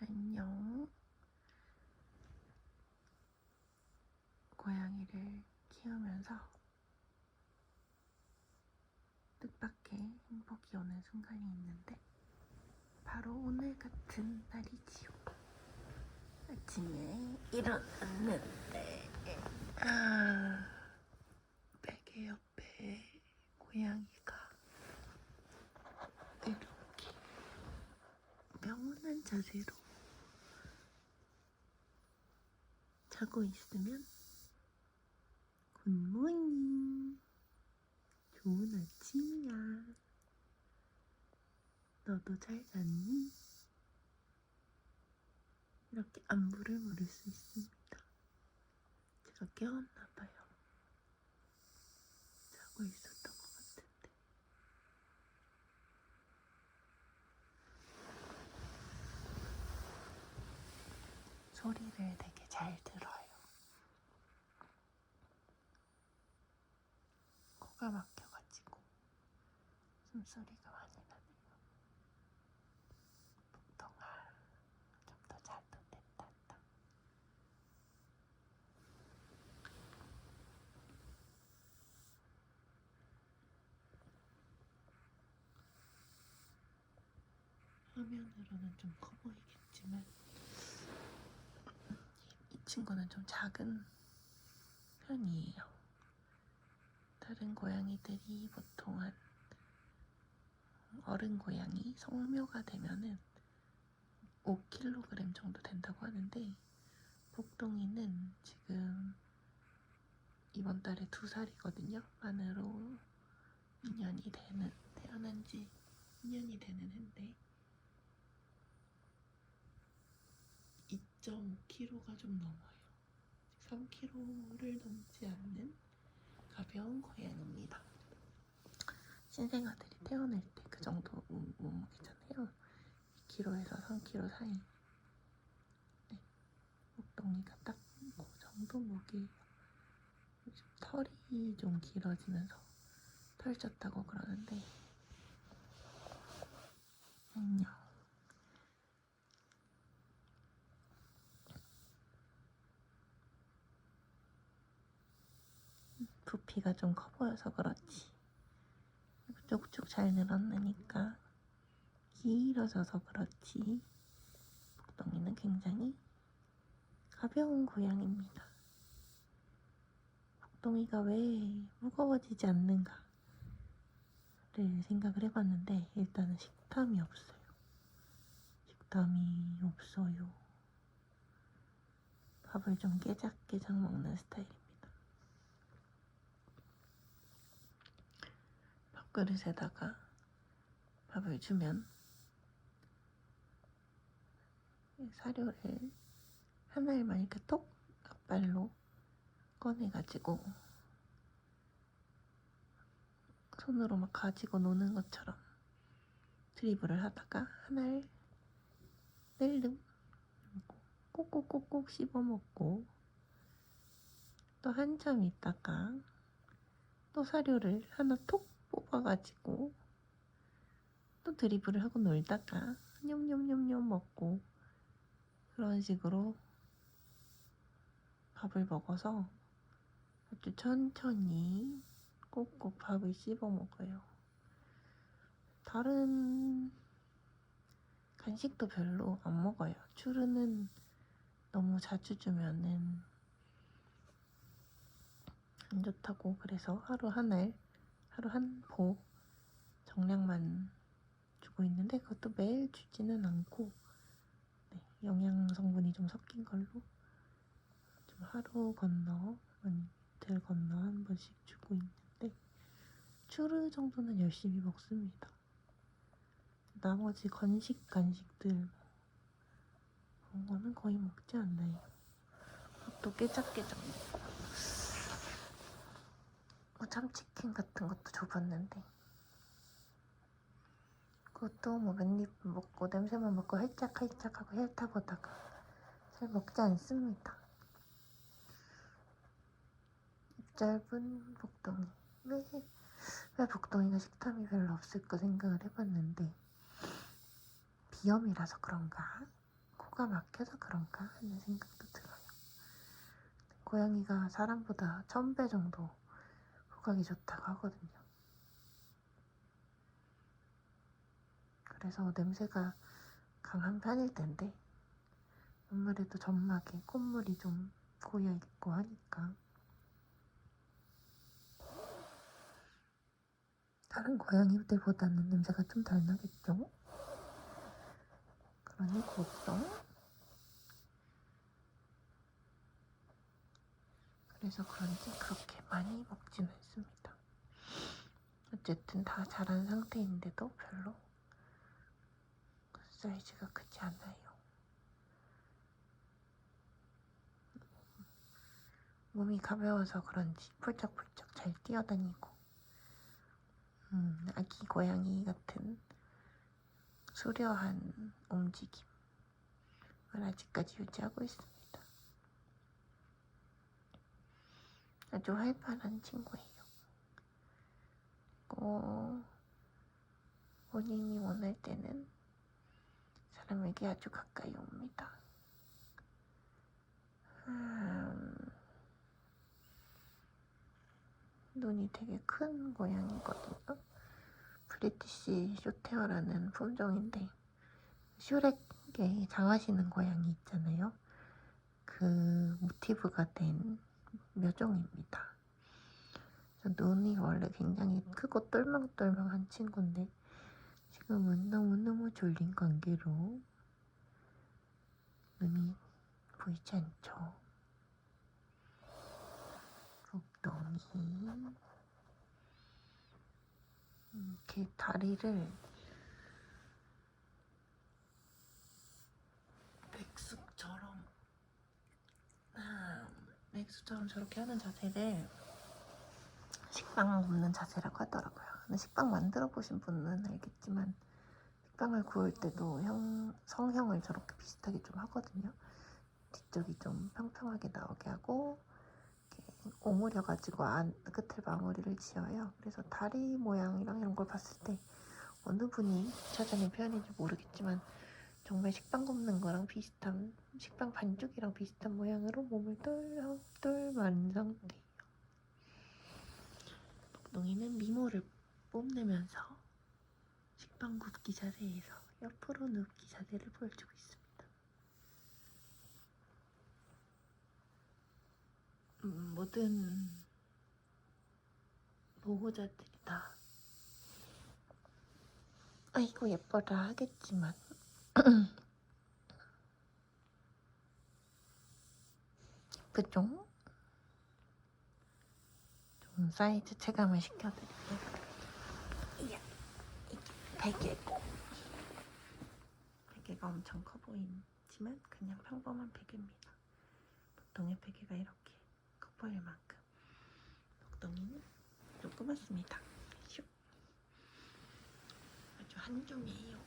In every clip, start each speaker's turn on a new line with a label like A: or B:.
A: 안녕. 고양이를 키우면서 뜻밖의 행복이 오는 순간이 있는데 바로 오늘 같은 날이지요. 아침에 일어났는데 베개 옆에 고양이가 이렇게 명운한 자세로 자고 있으면 굿모닝, 좋은 아침이야, 너도 잘 잤니? 이렇게 안부를 물을 수 있습니다. 제가 깨웠나봐요. 자고 있었던 것 같은데. 소리를 되게 잘 들어요. 코가 막혀가지고 숨소리가 많이 나네요. 복동아, 좀 더 자도 됐단다. 화면으로는 좀 커 보이겠지만 이 친구는 좀 작은 편이에요. 다른 고양이들이 보통 한 어른 고양이 성묘가 되면은 5kg 정도 된다고 하는데 복동이는 지금 이번 달에 2살이거든요. 만으로 2년이 되는, 태어난 지 2년이 되는 해인데 2.5kg가 좀 넘어요. 3kg를 넘지 않는 가벼운 고양이입니다. 신생아들이 태어날 때 그 정도 몸무게잖아요. 2kg에서 3kg 사이. 네. 목동이가 딱 그 정도 무게예요. 털이 좀 길어지면서 털졌다고 그러는데 안녕. 부피가 좀 커 보여서 그렇지. 쭉쭉 잘 늘었으니까 길어져서 그렇지. 복동이는 굉장히 가벼운 고양이입니다. 복동이가 왜 무거워지지 않는가를 생각을 해봤는데 일단은 식탐이 없어요. 식탐이 없어요. 밥을 좀 깨작깨작 먹는 스타일입니다. 밥그릇에다가 밥을 주면 사료를 한 알만 이렇게 톡 앞발로 꺼내가지고 손으로 막 가지고 노는 것처럼 드리블을 하다가 한 알 낼름 꼭꼭꼭꼭 씹어먹고 또 한참 있다가 또 사료를 하나 톡 뽑아가지고 또 드리블을 하고 놀다가 냠냠냠냠 먹고 그런 식으로 밥을 먹어서 아주 천천히 꼭꼭 밥을 씹어 먹어요. 다른 간식도 별로 안 먹어요. 추르는 너무 자주 주면은 안 좋다고 그래서 하루 한 포 정량만 주고 있는데 그것도 매일 주지는 않고 네, 영양 성분이 좀 섞인 걸로 좀 하루 건너 이틀 건너 한 번씩 주고 있는데 추르 정도는 열심히 먹습니다. 나머지 간식들 그런 거는 거의 먹지 않나요. 또 깨작깨작 먹고 참치캔 같은 것도 줘봤는데 그것도 뭐 몇 입 먹고 냄새만 맡고 핥짝핥짝하고 핥아보다가 잘 먹지 않습니다. 입 짧은 복동이. 왜 복동이가 식탐이 별로 없을까 생각을 해봤는데 비염이라서 그런가? 코 코가 막혀서 그런가 하는 생각도 들어요. 고양이가 사람보다 1000배 정도 후각이 좋다고 하거든요. 그래서 냄새가 강한 편일 텐데 아무래도 점막에 콧물이 좀 고여있고 하니까 다른 고양이들보다는 냄새가 좀 덜 나겠죠? 그러니 걱정. 그래서 그런지 그렇게 많이 먹지는 않습니다. 어쨌든 다 자란 상태인데도 별로 사이즈가 크지 않아요. 몸이 가벼워서 그런지 펄쩍펄쩍 잘 뛰어다니고 아기 고양이 같은 수려한 움직임을 아직까지 유지하고 있습니다. 아주 활발한 친구예요. 본인이 원할 때는 사람에게 아주 가까이 옵니다. 눈이 되게 큰 고양이거든요. 브리티시 쇼테어라는 품종인데 슈렉의 장화시는 고양이 있잖아요. 그 모티브가 된 묘종입니다. 눈이 원래 굉장히 크고 똘망똘망한 친구인데 지금은 너무너무 졸린 관계로 눈이 보이지 않죠. 북동이 이렇게 다리를 맥수처럼 저렇게 하는 자세를 식빵 굽는 자세라고 하더라고요. 근데 식빵 만들어 보신 분은 알겠지만 식빵을 구울 때도 성형을 저렇게 비슷하게 좀 하거든요. 뒤쪽이 좀 평평하게 나오게 하고 이렇게 오므려가지고 끝을 마무리를 지어요. 그래서 다리 모양이랑 이런 걸 봤을 때 어느 분이 찾아낸 표현인지 모르겠지만 정말 식빵 굽는 거랑 비슷한, 식빵 반죽이랑 비슷한 모양으로 몸을 똘똘 마른 상태예요. 복동이는 미모를 뽐내면서 식빵 굽기 자세에서 옆으로 눕기 자세를 보여주고 있습니다. 모든 보호자들이 다 아이고 예뻐라 하겠지만 예쁘죠? 좀 사이즈 체감을 시켜드릴게요. 이게 베개고 베개가 엄청 커 보이지만 그냥 평범한 베개입니다. 복동의 베개가 이렇게 커 보일 만큼 복동이는 조그맣습니다. 슉. 아주 한줌이에요.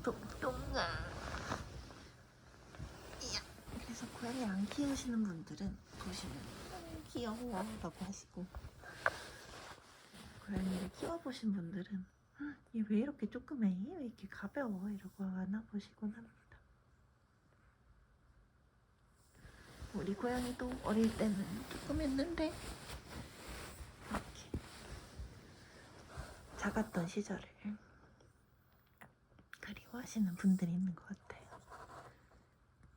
A: 복동아. 이야. 그래서 고양이 안 키우시는 분들은 보시면 귀여워 라고 하시고 고양이를 키워보신 분들은 얘 왜 이렇게 조그매? 왜 이렇게 가벼워? 이러고 안아보시곤 합니다. 우리 고양이도 어릴 때는 조그맸는데 이렇게 작았던 시절을 그리워하시는 분들이 있는 것 같아요.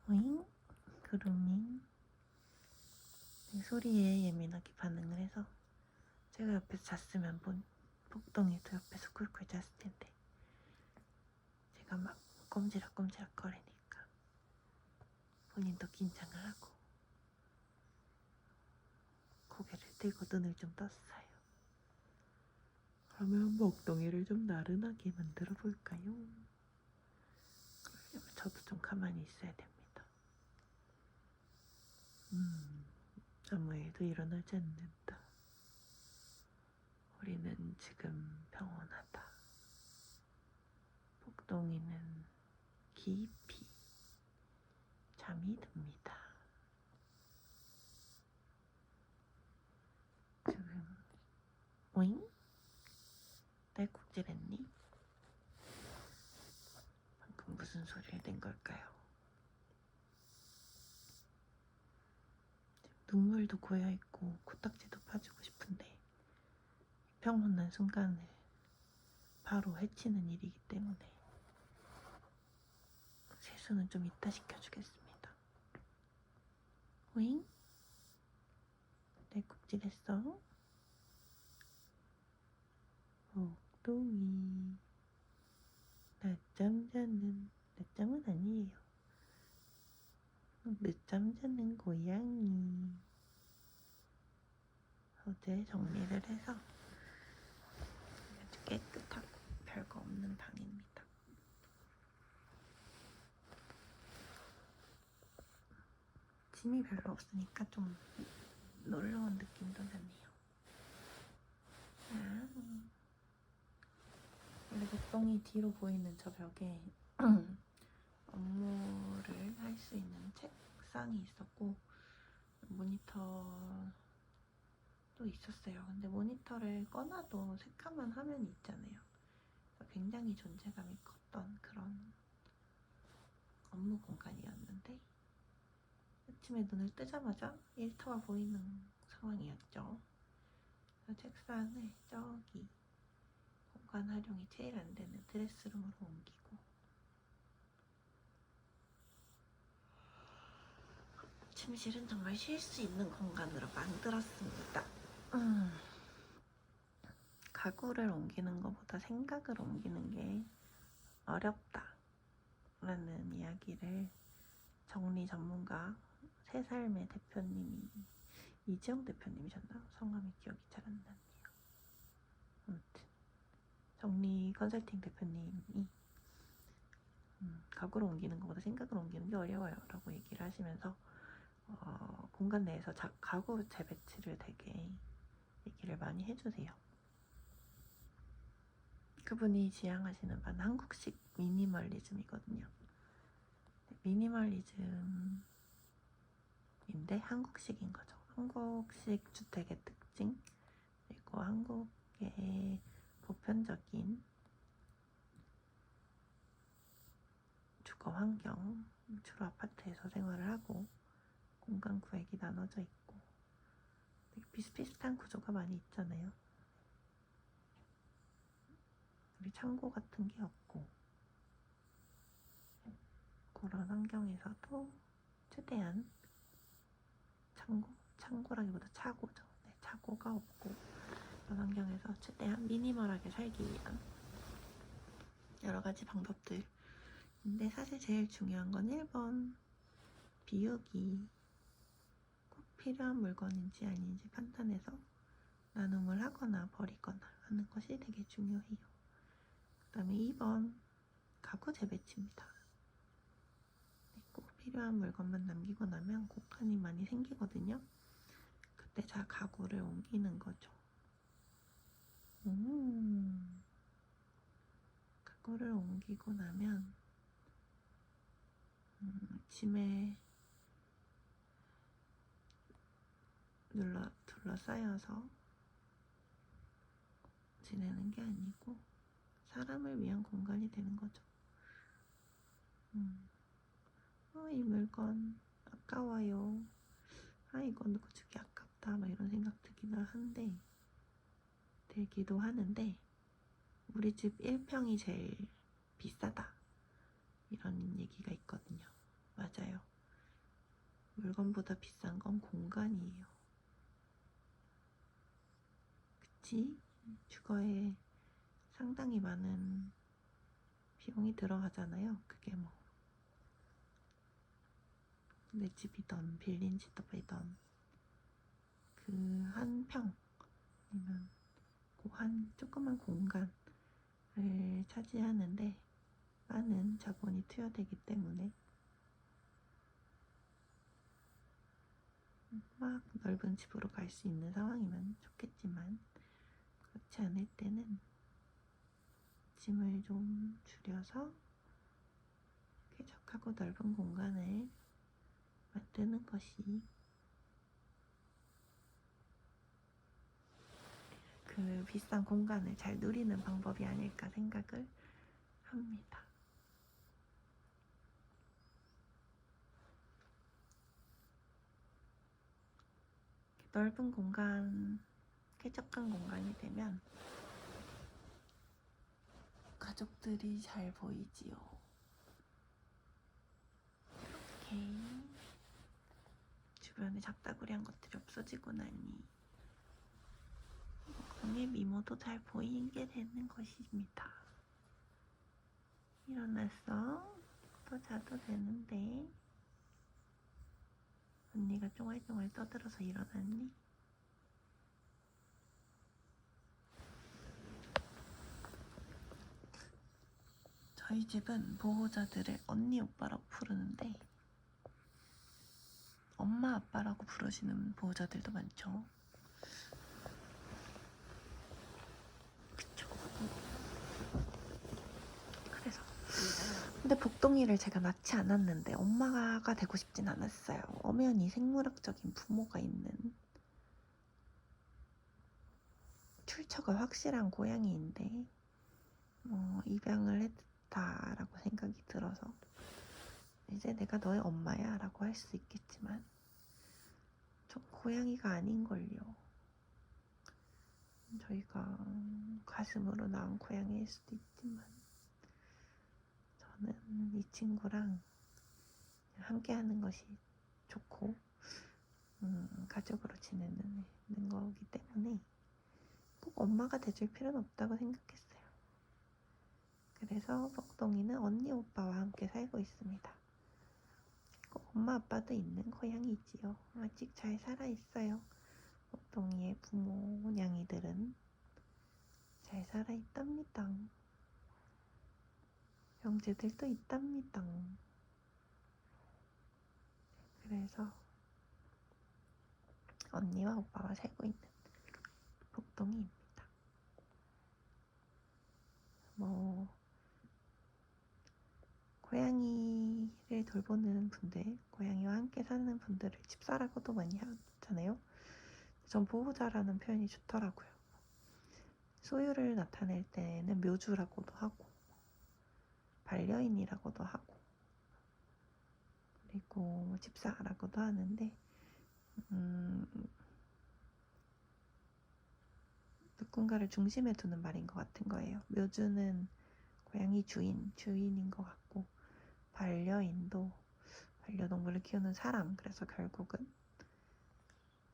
A: 오잉? 그루밍 소리에 예민하게 반응을 해서 제가 옆에서 잤으면 복동이도 옆에서 쿨쿨 잤을 텐데 제가 막 꼼지락꼼지락 거리니까 본인도 긴장을 하고 고개를 들고 눈을 좀 떴어요. 그러면 복동이를 좀 나른하게 만들어 볼까요? 그러려면 저도 좀 가만히 있어야 됩니다. 아무 일도 일어나지 않는다. 우리는 지금 평온하다. 복동이는 깊이 잠이 듭니다. 지금 오잉? 딸꾹질했니? 방금 무슨 무슨 소리를 낸 걸까요? 눈물도 고여있고 코딱지도 파주고 싶은데 평온한 순간을 바로 해치는 일이기 때문에 세수는 좀 이따 시켜주겠습니다. 오잉? 내 꾹질했어? 옥동이 낮잠은 아니에요. 늦잠 자는 고양이. 어제 정리를 해서 아주 깨끗하고 별거 없는 방입니다. 짐이 별로 없으니까 좀 놀러온 느낌도 나네요. 원래 목동이 뒤로 보이는 저 벽에 업무를 할 수 있는 책상이 있었고 모니터도 있었어요. 근데 모니터를 꺼놔도 새카만 화면이 있잖아요. 굉장히 존재감이 컸던 그런 업무 공간이었는데 아침에 눈을 뜨자마자 일터가 보이는 상황이었죠. 책상을 저기 공간 활용이 제일 안 되는 드레스룸으로 옮기고 침실은 정말 쉴 수 있는 공간으로 만들었습니다. 가구를 옮기는 것보다 생각을 옮기는 게 어렵다 라는 이야기를 정리 전문가 새삶의 대표님이 이지영 대표님이셨나? 성함이 기억이 잘 안 나네요. 아무튼 정리 컨설팅 대표님이 가구를 옮기는 것보다 생각을 옮기는 게 어려워요 라고 얘기를 하시면서 공간 내에서 가구 재배치를 되게 얘기를 많이 해주세요. 그분이 지향하시는 바는 한국식 미니멀리즘이거든요. 미니멀리즘인데 한국식인 거죠. 한국식 주택의 특징, 그리고 한국의 보편적인 주거 환경, 주로 아파트에서 생활을 하고 공간 구획이 나눠져 있고 되게 비슷비슷한 구조가 많이 있잖아요. 우리 창고 같은 게 없고 그런 환경에서도 최대한 창고라기보다 차고죠. 네, 차고가 없고 그런 환경에서 최대한 미니멀하게 살기 위한 여러 가지 방법들. 근데 사실 제일 중요한 건 1번 비우기. 꼭 필요한 물건인지 아닌지 판단해서 나눔을 하거나 버리거나 하는 것이 되게 중요해요. 그 다음에 2번 가구 재배치입니다. 꼭 필요한 물건만 남기고 나면 공간이 많이 생기거든요. 그때 자 가구를 옮기는 거죠. 가구를 옮기고 나면 짐에 둘러싸여서 지내는 게 아니고 사람을 위한 공간이 되는 거죠. 이 물건 아까워요. 이거 놓고 주기 아깝다. 막 이런 생각 들기도 하는데 우리 집 1평이 제일 비싸다. 이런 얘기가 있거든요. 맞아요. 물건보다 비싼 건 공간이에요. 그치? 주거에 상당히 많은 비용이 들어가잖아요. 그게 뭐 내 집이던 빌린 집이던 그 한 평 아니면 그 한 조그만 공간을 차지하는데 많은 자본이 투여되기 때문에 막 넓은 집으로 갈 수 있는 상황이면 좋겠지만 그렇지 않을 때는 짐을 좀 줄여서 쾌적하고 넓은 공간을 만드는 것이 그 비싼 공간을 잘 누리는 방법이 아닐까 생각을 합니다. 넓은 공간, 쾌적한 공간이 되면 가족들이 잘 보이지요. 이렇게 주변에 작다구리한 것들이 없어지고 나니 공의 미모도 잘 보이게 되는 것입니다. 일어났어. 또 자도 되는데 언니가 쫑알쫑알 떠들어서 일어났니? 저희 집은 보호자들을 언니 오빠라고 부르는데 엄마 아빠라고 부르시는 보호자들도 많죠. 그쵸. 그래서 근데 복동이를 제가 낳지 않았는데 엄마가 되고 싶진 않았어요. 엄연히 생물학적인 부모가 있는 출처가 확실한 고양이인데 입양을 했다라고 생각이 들어서 이제 내가 너의 엄마야 라고 할 수 있겠지만 저 고양이가 아닌걸요. 저희가 가슴으로 낳은 고양이일 수도 있지만 저는 이 친구랑 함께 하는 것이 좋고 가족으로 지내는 거기 때문에 꼭 엄마가 돼줄 필요는 없다고 생각했어요. 그래서 복동이는 언니 오빠와 함께 살고 있습니다. 그리고 엄마 아빠도 있는 고양이지요. 아직 잘 살아있어요. 복동이의 부모 냥이들은 잘 살아있답니다. 형제들도 있답니다. 그래서 언니와 오빠와 살고 있는 복동이입니다. 고양이를 돌보는 분들, 고양이와 함께 사는 분들을 집사라고도 많이 하잖아요. 전 보호자라는 표현이 좋더라고요. 소유를 나타낼 때는 묘주라고도 하고 반려인이라고도 하고 그리고 집사라고도 하는데 누군가를 중심에 두는 말인 것 같은 거예요. 묘주는 고양이 주인인 것 같고 반려인도 반려동물을 키우는 사람, 그래서 결국은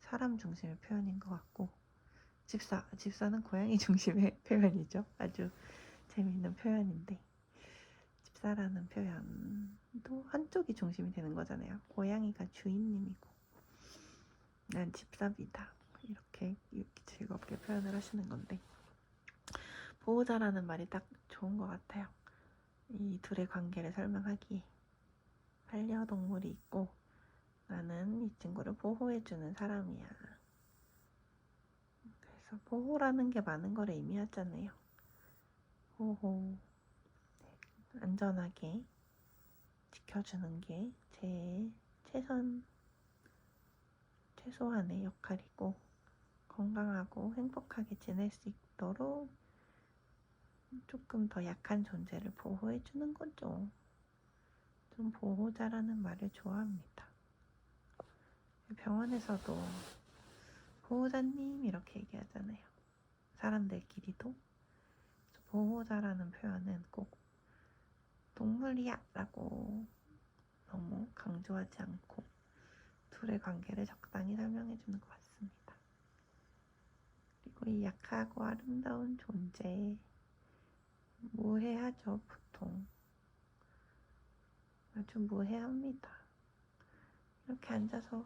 A: 사람 중심의 표현인 것 같고 집사는 고양이 중심의 표현이죠. 아주 재미있는 표현인데 집사라는 표현도 한쪽이 중심이 되는 거잖아요. 고양이가 주인님이고 난 집사입니다. 이렇게 즐겁게 표현을 하시는 건데 보호자라는 말이 딱 좋은 것 같아요. 이 둘의 관계를 설명하기에 반려동물이 있고 나는 이 친구를 보호해주는 사람이야. 그래서 보호라는 게 많은 걸 의미하잖아요. 보호, 안전하게 지켜주는 게 제 최소한의 역할이고 건강하고 행복하게 지낼 수 있도록 조금 더 약한 존재를 보호해주는 거죠. 좀 보호자라는 말을 좋아합니다. 병원에서도 보호자님 이렇게 얘기하잖아요. 사람들끼리도. 보호자라는 표현은 꼭 동물이야 라고 너무 강조하지 않고 둘의 관계를 적당히 설명해 주는 것 같습니다. 그리고 이 약하고 아름다운 존재 무해하죠. 보통 아주 무해합니다. 이렇게 앉아서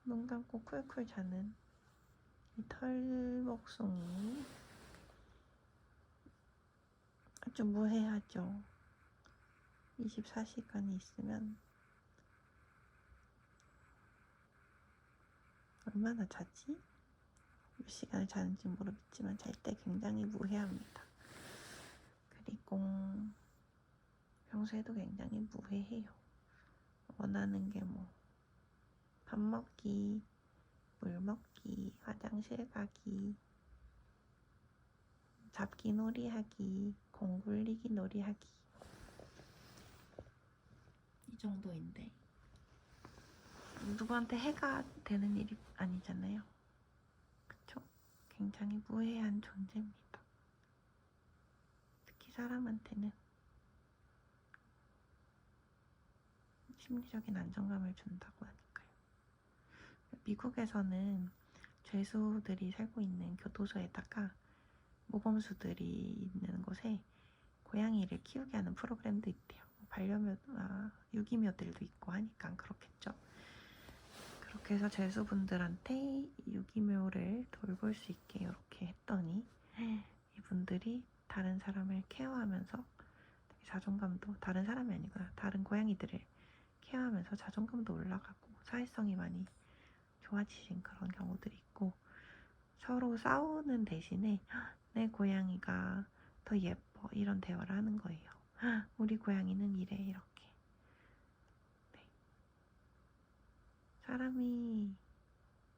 A: 눈 감고 쿨쿨 자는 이 털목송이 아주 무해하죠. 24시간이 있으면 얼마나 자지? 몇 시간을 자는지 모르겠지만 잘 때 굉장히 무해합니다. 그리고 평소에도 굉장히 무해해요. 원하는 게 밥 먹기, 물 먹기, 화장실 가기, 잡기 놀이 하기, 공 굴리기 놀이 하기 이 정도인데 누구한테 해가 되는 일이 아니잖아요. 그쵸? 굉장히 무해한 존재입니다. 특히 사람한테는 심리적인 안정감을 준다고 하니까요. 미국에서는 죄수들이 살고 있는 교도소에다가 모범수들이 있는 곳에 고양이를 키우게 하는 프로그램도 있대요. 유기묘들도 있고 하니까 그렇겠죠. 그렇게 해서 죄수분들한테 유기묘를 돌볼 수 있게 이렇게 했더니 이분들이 다른 사람을 케어하면서 되게 자존감도, 다른 사람이 아니구나, 다른 고양이들을 케어하면서 자존감도 올라가고 사회성이 많이 좋아지신 그런 경우들이 있고, 서로 싸우는 대신에 내 고양이가 더 예뻐 이런 대화를 하는 거예요. 우리 고양이는 이래 이렇게. 네. 사람이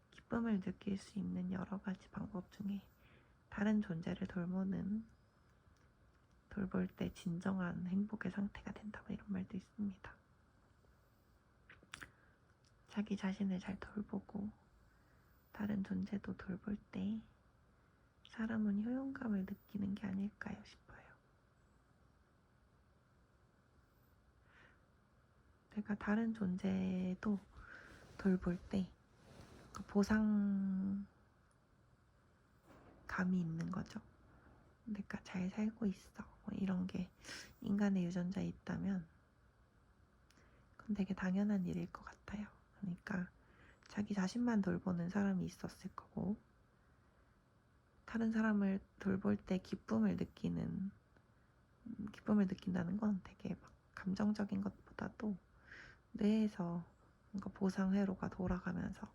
A: 기쁨을 느낄 수 있는 여러 가지 방법 중에 다른 존재를 돌볼 때 진정한 행복의 상태가 된다고 이런 말도 있습니다. 자기 자신을 잘 돌보고 다른 존재도 돌볼 때 사람은 효용감을 느끼는 게 아닐까요 싶어요. 내가 다른 존재도 돌볼 때 그 보상감이 있는 거죠. 내가 잘 살고 있어. 뭐 이런 게 인간의 유전자에 있다면 그건 되게 당연한 일일 것 같아요. 그러니까 자기 자신만 돌보는 사람이 있었을 거고, 다른 사람을 돌볼 때 기쁨을 느낀다는 건 되게 막 감정적인 것보다도 뇌에서 뭔가 보상회로가 돌아가면서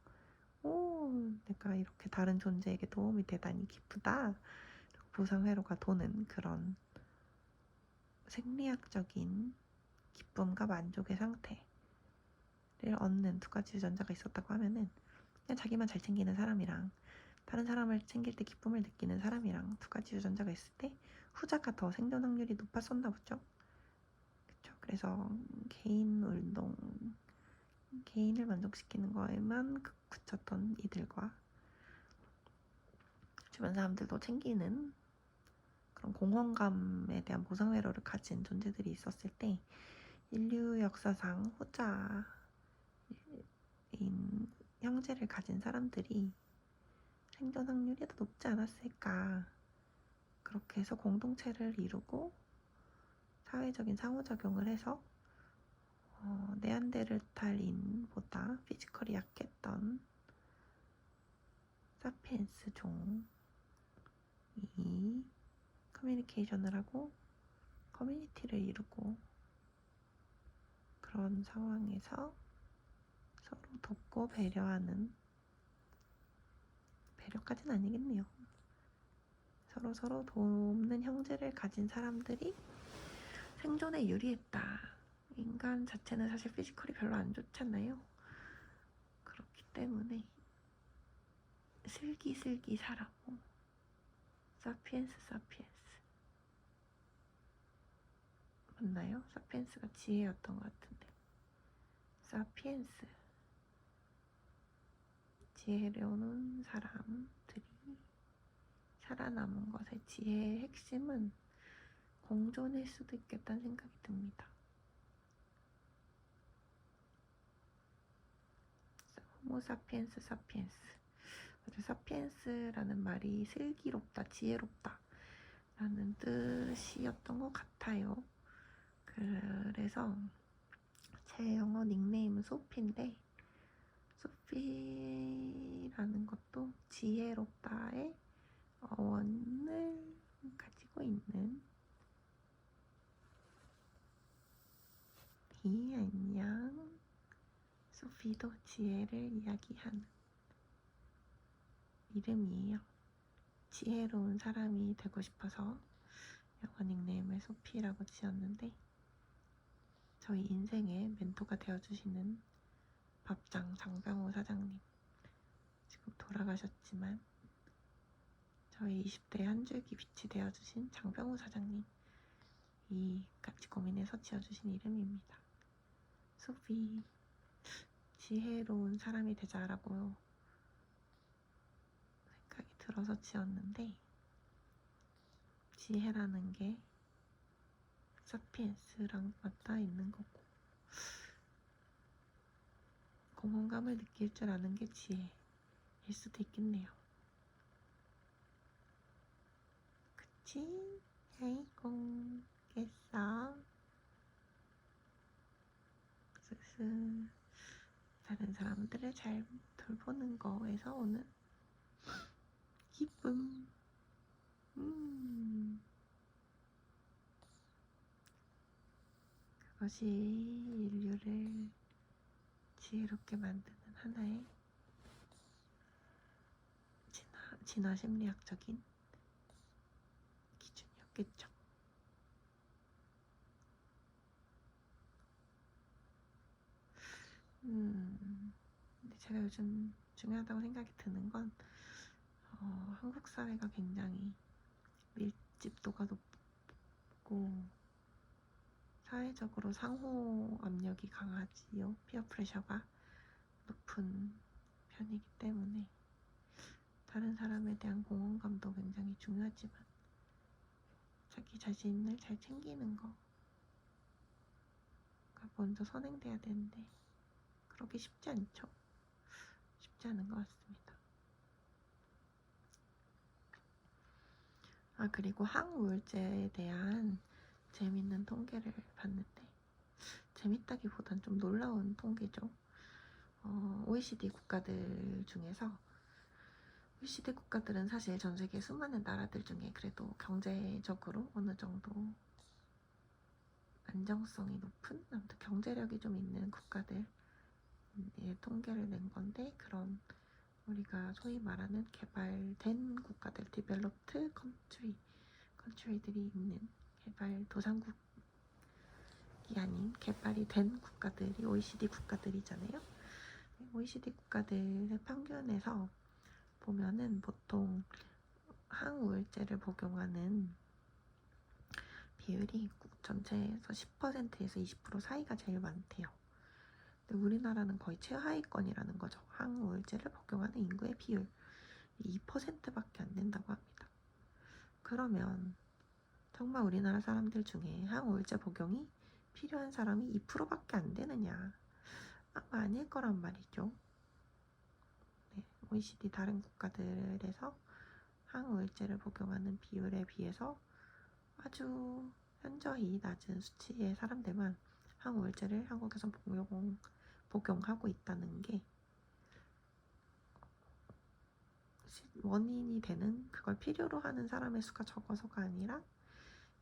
A: 내가 이렇게 다른 존재에게 도움이 되다니 기쁘다. 보상회로가 도는 그런 생리학적인 기쁨과 만족의 상태를 얻는 두 가지 유전자가 있었다고 하면은 그냥 자기만 잘 챙기는 사람이랑 다른 사람을 챙길 때 기쁨을 느끼는 사람이랑 두 가지 유전자가 있을 때 후자가 더 생존 확률이 높았었나 보죠. 그쵸? 그래서 개인을 만족시키는 거에만 그쳤던 이들과 주변 사람들도 챙기는 그런 공헌감에 대한 보상회로를 가진 존재들이 있었을 때 인류 역사상 후자인 형제를 가진 사람들이 생존 확률이 더 높지 않았을까. 그렇게 해서 공동체를 이루고 사회적인 상호작용을 해서 네안데르탈인보다 피지컬이 약했던 사피엔스 종이 커뮤니케이션을 하고 커뮤니티를 이루고 그런 상황에서 서로 돕고 배려하는, 배려까지는 아니겠네요. 서로 돕는 형제를 가진 사람들이 생존에 유리했다. 인간 자체는 사실 피지컬이 별로 안 좋잖아요. 그렇기 때문에 슬기슬기 살았고, 사피엔스 맞나요? 사피엔스가 지혜였던 것 같은데, 사피엔스 지혜로운 사람들이 살아남은 것의 지혜의 핵심은 공존일 수도 있겠다는 생각이 듭니다. 호모 사피엔스. 사피엔스라는 말이 슬기롭다, 지혜롭다 라는 뜻이었던 것 같아요. 그래서 제 영어 닉네임은 소피인데, 소피라는 것도 지혜롭다의 어원을 가지고 있는 안녕. 소피도 지혜를 이야기하는 이름이에요. 지혜로운 사람이 되고 싶어서 영어 닉네임을 소피라고 지었는데, 저희 인생의 멘토가 되어주시는 밥장 장병호 사장님, 지금 돌아가셨지만 저희 20대의 한 줄기 빛이 되어주신 장병호 사장님이 같이 고민해서 지어주신 이름입니다. 소피, 지혜로운 사람이 되자라고 생각이 들어서 지었는데, 지혜라는 게 사피엔스랑 맞닿아 있는 거고, 공허감을 느낄 줄 아는 게 지혜일 수도 있겠네요. 그치? 아이고, 깼어. 스스. 다른 사람들을 잘 돌보는 거에서 오는 기쁨. 그것이 인류를 지혜롭게 만드는 하나의 진화 심리학적인 기준이었겠죠. 근데 제가 요즘 중요하다고 생각이 드는 건 한국 사회가 굉장히 밀집도가 높고 사회적으로 상호 압력이 강하지요. 피어 프레셔가 높은 편이기 때문에 다른 사람에 대한 공헌감도 굉장히 중요하지만 자기 자신을 잘 챙기는 거가 먼저 선행돼야 되는데 그러기 쉽지 않죠. 쉽지 않은 것 같습니다. 그리고 항우울제에 대한 재밌는 통계를 봤는데, 재밌다기보단 좀 놀라운 통계죠. OECD 국가들 중에서, OECD 국가들은 사실 전 세계 수많은 나라들 중에 그래도 경제적으로 어느 정도 안정성이 높은, 아무튼 경제력이 좀 있는 국가들의 통계를 낸 건데, 그런 우리가 소위 말하는 개발된 국가들, developed country들이 있는 개발도상국이 아닌 개발이 된 국가들이 OECD 국가들이잖아요. OECD 국가들의 평균에서 보면은 보통 항우울제를 복용하는 비율이 국 전체에서 10%에서 20% 사이가 제일 많대요. 근데 우리나라는 거의 최하위권이라는 거죠. 항우울제를 복용하는 인구의 비율 2%밖에 안 된다고 합니다. 그러면 정말 우리나라 사람들 중에 항우울제 복용이 필요한 사람이 2%밖에 안 되느냐? 아마 아닐 거란 말이죠. 네, OECD 다른 국가들에서 항우울제를 복용하는 비율에 비해서 아주 현저히 낮은 수치의 사람들만 항우울제를 한국에서 복용하고 있다는 게 원인이 되는, 그걸 필요로 하는 사람의 수가 적어서가 아니라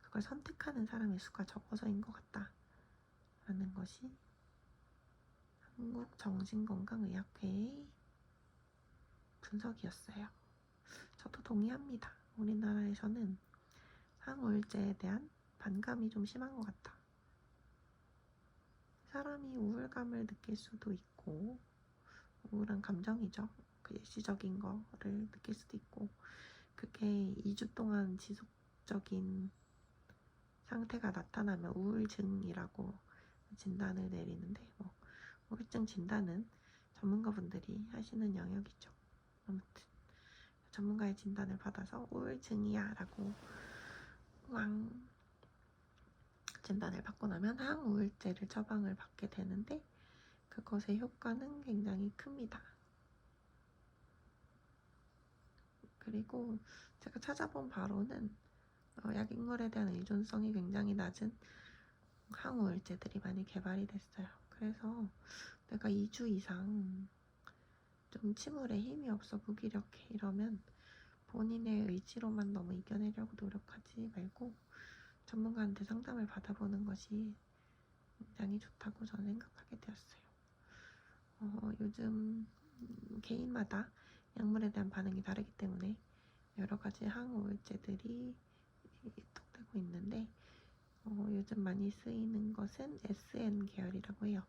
A: 그걸 선택하는 사람의 수가 적어서인 것 같다라는 것이 한국정신건강의학회의 분석이었어요. 저도 동의합니다. 우리나라에서는 항우울제에 대한 반감이 좀 심한 것 같다. 사람이 우울감을 느낄 수도 있고, 우울한 감정이죠. 그 일시적인 거를 느낄 수도 있고, 그게 2주 동안 지속적인 상태가 나타나면 우울증이라고 진단을 내리는데, 우울증 진단은 전문가분들이 하시는 영역이죠. 아무튼 전문가의 진단을 받아서 우울증이야 라고 진단을 받고 나면 항우울제를 처방을 받게 되는데, 그것의 효과는 굉장히 큽니다. 그리고 제가 찾아본 바로는 약익물에 대한 의존성이 굉장히 낮은 항우울제들이 많이 개발이 됐어요. 그래서 내가 2주 이상 좀 침울해, 힘이 없어, 무기력해 이러면 본인의 의지로만 너무 이겨내려고 노력하지 말고 전문가한테 상담을 받아보는 것이 굉장히 좋다고 저는 생각하게 되었어요. 요즘 개인마다 약물에 대한 반응이 다르기 때문에 여러 가지 항우울제들이 유통되고 있는데, 요즘 많이 쓰이는 것은 SN 계열이라고 해요.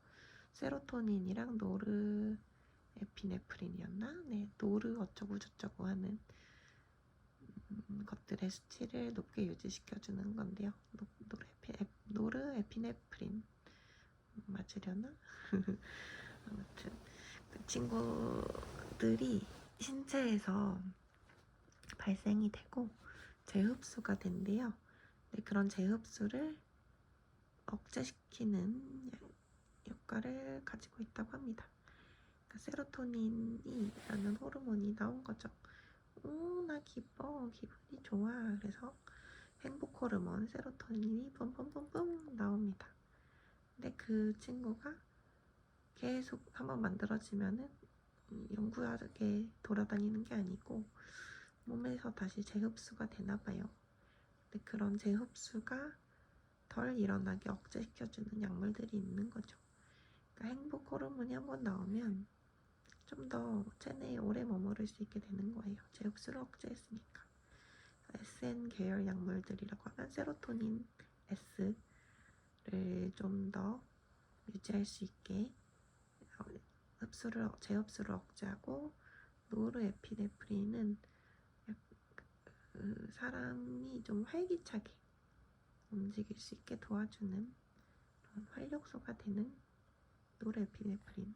A: 세로토닌이랑 노르에피네프린이었나? 네, 노르 어쩌고 저쩌고 하는 것들의 수치를 높게 유지시켜주는 건데요. 노르에피네프린 맞으려나? 아무튼 그 친구들이 신체에서 발생이 되고 재흡수가 된대요. 근데 그런 재흡수를 억제시키는 효과를 가지고 있다고 합니다. 그러니까 세로토닌이라는 호르몬이 나온 거죠. 나 기뻐, 기분이 좋아. 그래서 행복 호르몬 세로토닌이 뿜뿜뿜뿜 나옵니다. 근데 그 친구가 계속 한번 만들어지면은 영구하게 돌아다니는 게 아니고 몸에서 다시 재흡수가 되나 봐요. 근데 그런 재흡수가 덜 일어나게 억제시켜주는 약물들이 있는 거죠. 그러니까 행복 호르몬이 한번 나오면 좀 더 체내에 오래 머무를 수 있게 되는 거예요. 재흡수를 억제했으니까. SN 계열 약물들이라고 하면 세로토닌 S를 좀 더 유지할 수 있게 재흡수를 억제하고, 노르에피네프린은 사람이 좀 활기차게 움직일 수 있게 도와주는 그런 활력소가 되는 노르에피네프린이라는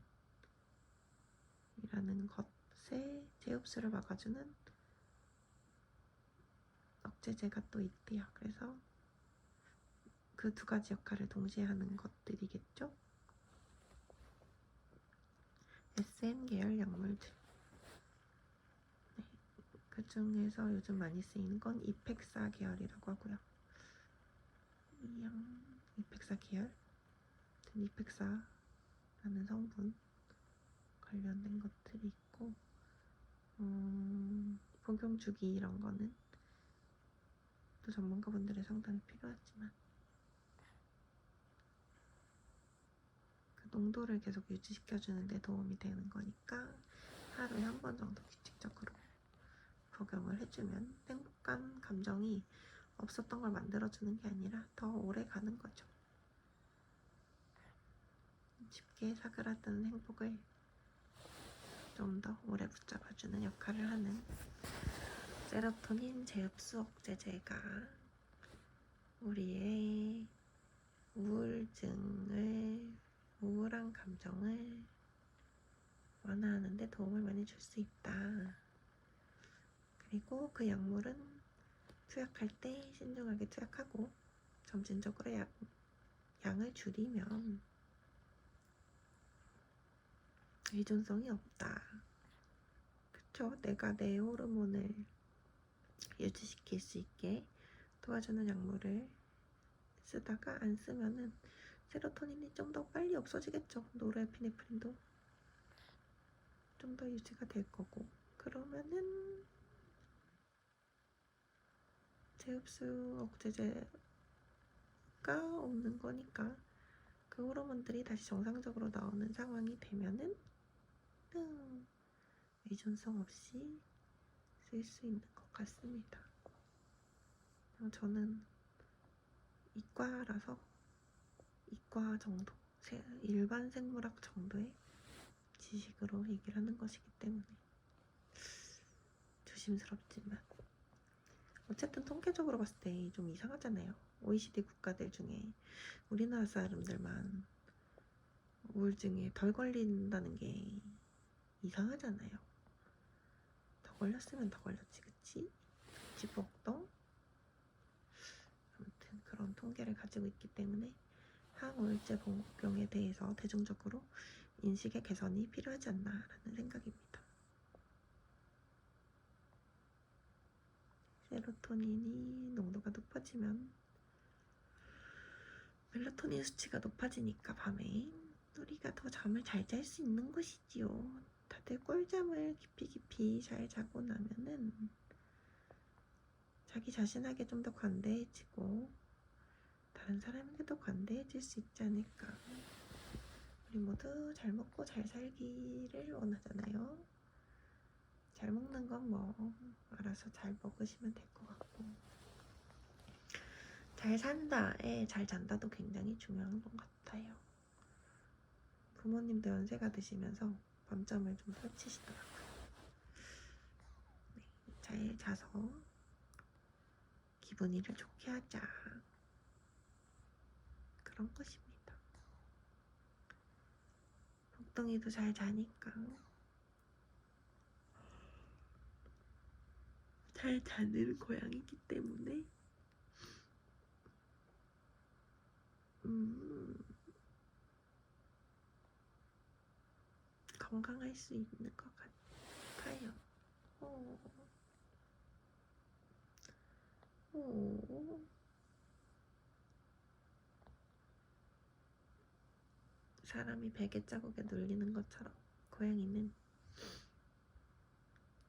A: 것에 재흡수를 막아주는 억제제가 또 있대요. 그래서 그 두 가지 역할을 동시에 하는 것들이겠죠. SN 계열 약물들. 네. 그 중에서 요즘 많이 쓰이는 건 이펙사 계열이라고 하고요. 이펙사 계열, 이펙사라는 성분 관련된 것들이 있고, 복용 주기 이런 거는 또 전문가분들의 상담이 필요하지만 그 농도를 계속 유지시켜주는 데 도움이 되는 거니까 하루에 한 번 정도 규칙적으로 복용을 해주면 행복한 감정이 없었던 걸 만들어주는 게 아니라 더 오래 가는 거죠. 쉽게 사그라드는 행복을 좀 더 오래 붙잡아주는 역할을 하는 세로토닌 재흡수 억제제가 우리의 우울한 감정을 완화하는 데 도움을 많이 줄 수 있다. 그리고 그 약물은 투약할 때 신중하게 투약하고 점진적으로 양을 줄이면 의존성이 없다. 그쵸? 내가 내 호르몬을 유지시킬 수 있게 도와주는 약물을 쓰다가 안 쓰면은 세로토닌이 좀 더 빨리 없어지겠죠. 노르에피네프린도 좀 더 유지가 될 거고, 그러면은 재흡수 억제제가 없는 거니까 그 호르몬들이 다시 정상적으로 나오는 상황이 되면은 의존성 없이 쓸 수 있는 것 같습니다. 저는 이과라서 이과 정도, 일반 생물학 정도의 지식으로 얘기를 하는 것이기 때문에 조심스럽지만, 어쨌든 통계적으로 봤을 때 좀 이상하잖아요. OECD 국가들 중에 우리나라 사람들만 우울증에 덜 걸린다는 게 이상하잖아요. 더 걸렸으면 더 걸렸지, 그치? 지복동? 아무튼 그런 통계를 가지고 있기 때문에 항우울제 복용에 대해서 대중적으로 인식의 개선이 필요하지 않나라는 생각입니다. 세로토닌이 농도가 높아지면 멜라토닌 수치가 높아지니까 밤에 우리가 더 잠을 잘 잘 수 있는 것이지요. 다들 꿀잠을 깊이 잘 자고 나면은 자기 자신에게 좀 더 관대해지고 다른 사람에게도 관대해질 수 있지 않을까. 우리 모두 잘 먹고 잘 살기를 원하잖아요. 잘 먹는 건 뭐 알아서 잘 먹으시면 될 것 같고, 잘 산다에 잘 잔다도 굉장히 중요한 것 같아요. 부모님도 연세가 드시면서 밤잠을 좀 설치시더라고요. 네, 잘 자서 기분이를 좋게 하자, 그런 것입니다. 복덩이도 잘 자니까. 잘 자는 고양이기 때문에 건강할 수 있는 것 같아요. 오. 오. 사람이 베개 자국에 눌리는 것처럼 고양이는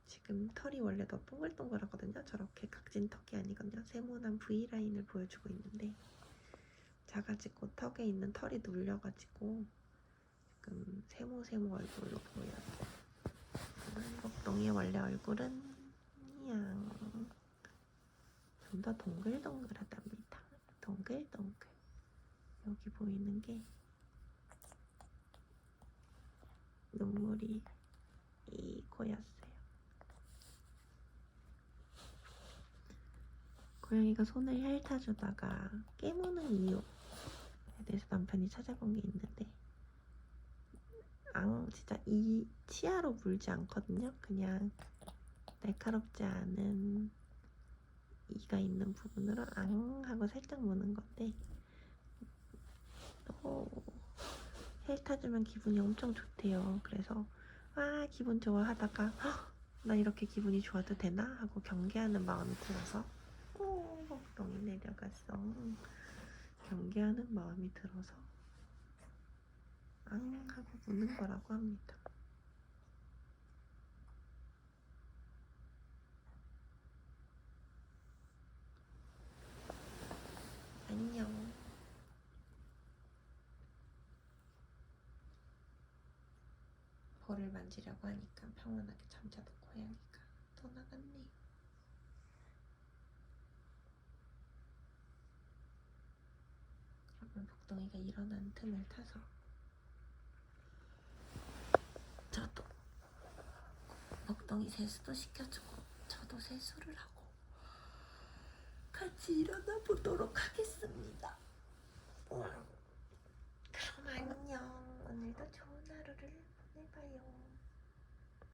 A: 지금 털이 원래 더 동글동글하거든요. 저렇게 각진 턱이 아니거든요. 세모난 V라인을 보여주고 있는데 작아지고 턱에 있는 털이 눌려가지고 지금 세모 얼굴로 보여요. 복덩이의 원래 얼굴은 그냥 좀 더 동글동글하답니다. 동글동글. 여기 보이는 게 눈물이 고였어요. 고양이가 손을 핥아주다가 깨무는 이유에 대해서 남편이 찾아본 게 있는데 진짜 이 치아로 물지 않거든요. 그냥 날카롭지 않은 이가 있는 부분으로 앙 하고 살짝 무는 건데 또 핥아주면 기분이 엄청 좋대요. 그래서 와 기분 좋아 하다가 나 이렇게 기분이 좋아도 되나? 하고 경계하는 마음이 들어서 복덩이 내려갔어. 경계하는 마음이 들어서 앙 하고 무는 거라고 합니다. 안녕. 볼을 만지려고 하니까 평온하게 잠자던 고양이가 떠나갔네. 그러면 복덩이가 일어난 틈을 타서 저도 복덩이 세수도 시켜주고 저도 세수를 하고 같이 일어나 보도록 하겠습니다. 그럼 안녕. 오늘도 좋은 하루를 보내봐요.